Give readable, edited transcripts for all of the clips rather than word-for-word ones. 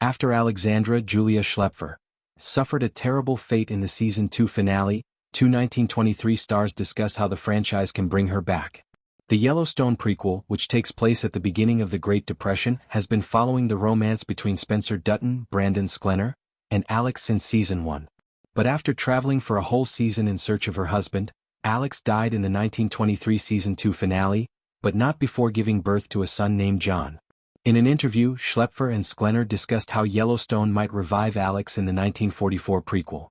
After Alexandra Julia Schlepfer suffered a terrible fate in the Season 2 finale, two 1923 stars discuss how the franchise can bring her back. The Yellowstone prequel, which takes place at the beginning of the Great Depression, has been following the romance between Spencer Dutton, Brandon Sklenar, and Alex since Season 1. But after traveling for a whole season in search of her husband, Alex died in the 1923 Season 2 finale, but not before giving birth to a son named John. In an interview, Schlepfer and Sklenar discussed how Yellowstone might revive Alex in the 1944 prequel.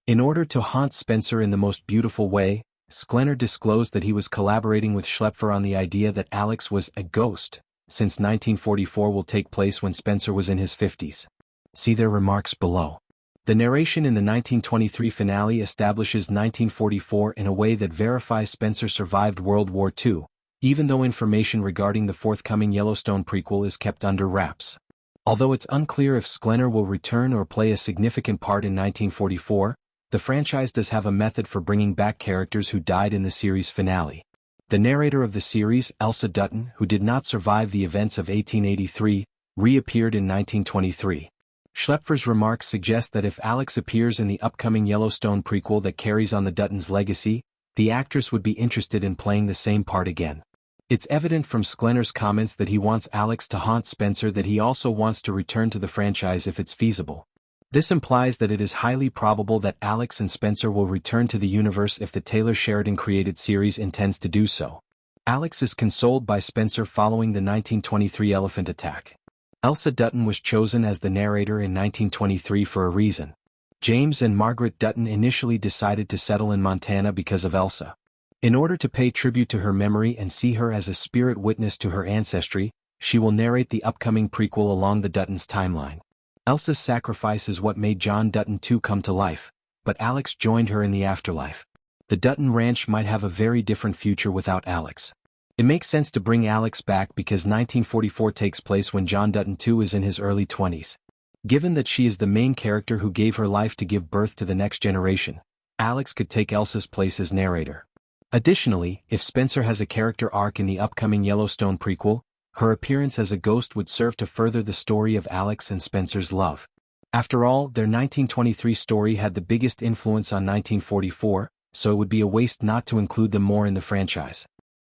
In order to haunt Spencer in the most beautiful way, Sklenar disclosed that he was collaborating with Schlepfer on the idea that Alex was a ghost, since 1944 will take place when Spencer was in his 50s. See their remarks below. The narration in the 1923 finale establishes 1944 in a way that verifies Spencer survived World War II, even though information regarding the forthcoming Yellowstone prequel is kept under wraps. Although it's unclear if Sklenar will return or play a significant part in 1944, the franchise does have a method for bringing back characters who died in the series finale. The narrator of the series, Elsa Dutton, who did not survive the events of 1883, reappeared in 1923. Schlepfer's remarks suggest that if Alex appears in the upcoming Yellowstone prequel that carries on the Duttons' legacy, the actress would be interested in playing the same part again. It's evident from Sklenar's comments that he wants Alex to haunt Spencer that he also wants to return to the franchise if it's feasible. This implies that it is highly probable that Alex and Spencer will return to the universe if the Taylor Sheridan-created series intends to do so. Alex is consoled by Spencer following the 1923 elephant attack. Elsa Dutton was chosen as the narrator in 1923 for a reason. James and Margaret Dutton initially decided to settle in Montana because of Elsa. In order to pay tribute to her memory and see her as a spirit witness to her ancestry, she will narrate the upcoming prequel along the Duttons' timeline. Elsa's sacrifice is what made John Dutton II come to life, but Alex joined her in the afterlife. The Dutton Ranch might have a very different future without Alex. It makes sense to bring Alex back because 1944 takes place when John Dutton II is in his early 20s. Given that she is the main character who gave her life to give birth to the next generation, Alex could take Elsa's place as narrator. Additionally, if Spencer has a character arc in the upcoming Yellowstone prequel, her appearance as a ghost would serve to further the story of Alex and Spencer's love. After all, their 1923 story had the biggest influence on 1944, so it would be a waste not to include them more in the franchise.